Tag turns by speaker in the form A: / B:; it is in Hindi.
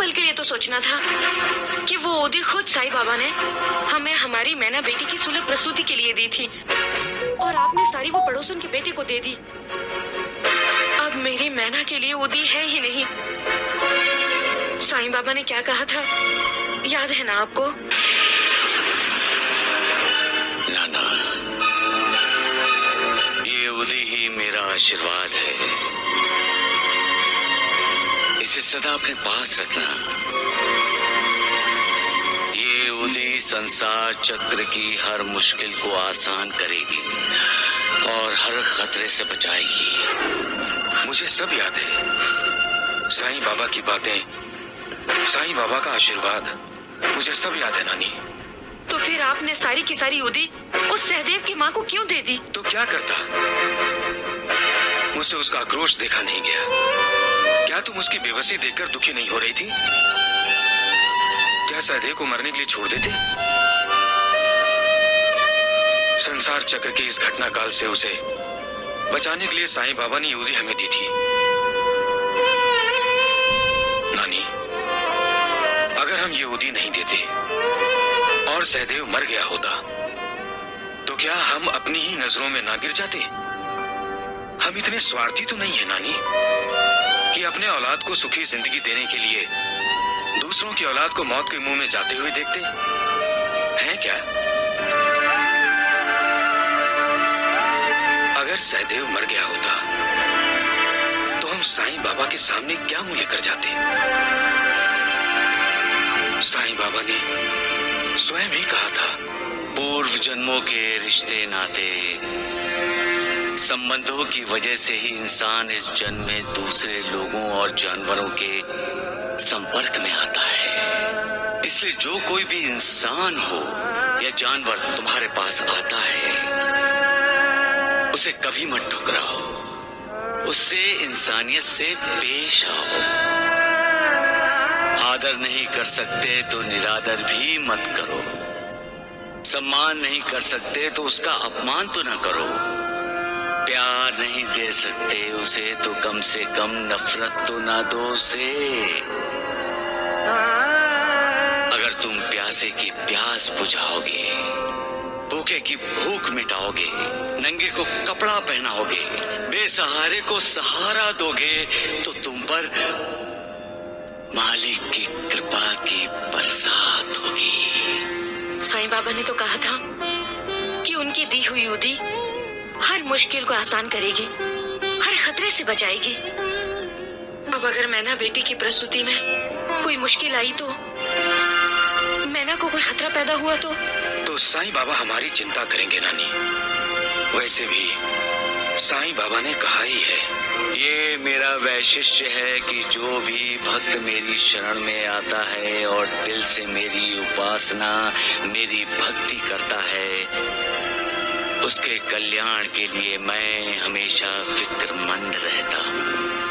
A: कल के लिए तो सोचना था कि वो ओदी खुद साईं बाबा ने हमें हमारी मैना बेटी की सुलभ प्रसूति के लिए दी थी और आपने सारी वो पड़ोसन के बेटे को दे दी। अब मेरी मैना के लिए ओदी है ही नहीं। साईं बाबा ने क्या कहा था, याद है ना आपको?
B: नाना, ये ओदी ही मेरा आशीर्वाद है, इसे सदा अपने पास रखना। ये ओदी संसार चक्र की हर मुश्किल को आसान करेगी और हर खतरे से बचाएगी।
C: मुझे सब याद है, साईं बाबा की बातें, साईं बाबा का आशीर्वाद, मुझे सब याद है नानी।
A: तो फिर आपने सारी की सारी ओदी उस सहदेव की माँ को क्यों दे दी?
C: तो क्या करता, मुझसे उसका आक्रोश देखा नहीं गया। क्या तुम उसकी बेबसी देखकर दुखी नहीं हो रही थी? क्या सहदेव को मरने के लिए छोड़ देते? संसार चक्र के इस घटना काल से उसे बचाने के लिए साईं बाबा ने ओदी हमें दी थी। नानी, अगर हम ये ओदी नहीं देते और सहदेव मर गया होता तो क्या हम अपनी ही नजरों में ना गिर जाते? हम इतने स्वार्थी तो नहीं है नानी कि अपने औलाद को सुखी जिंदगी देने के लिए दूसरों की औलाद को मौत के मुंह में जाते हुए देखते हैं क्या? अगर सहदेव मर गया होता तो हम साईं बाबा के सामने क्या मुंह लेकर जाते? साईं बाबा ने स्वयं ही कहा था,
B: पूर्व जन्मों के रिश्ते नाते संबंधों की वजह से ही इंसान इस जन्म में दूसरे लोगों और जानवरों के संपर्क में आता है। इसलिए जो कोई भी इंसान हो या जानवर तुम्हारे पास आता है, उसे कभी मत ठुकराओ, उससे इंसानियत से पेश आओ। आदर नहीं कर सकते तो निरादर भी मत करो। सम्मान नहीं कर सकते तो उसका अपमान तो न करो। प्यार नहीं दे सकते उसे तो कम से कम नफरत तो ना दो उसे। अगर तुम प्यासे की प्यास बुझाओगे, भूखे की भूख मिटाओगे, नंगे को कपड़ा पहनाओगे, बेसहारे को सहारा दोगे, तो तुम पर मालिक की कृपा की बरसात होगी।
A: साईं बाबा ने तो कहा था कि उनकी दी हुई ओदी हर मुश्किल को आसान करेगी, हर खतरे से बचाएगी। अब अगर मैना बेटी की प्रसूति में कोई मुश्किल आई तो, मैना को कोई खतरा पैदा हुआ तो
C: साईं बाबा हमारी चिंता करेंगे नानी। वैसे भी साईं बाबा ने कहा ही है,
B: ये मेरा वैशिष्ट्य है कि जो भी भक्त मेरी शरण में आता है और दिल से मेरी उपासना, मेरी भक्ति करता है, उसके कल्याण के लिए मैं हमेशा फिक्रमंद रहता हूँ।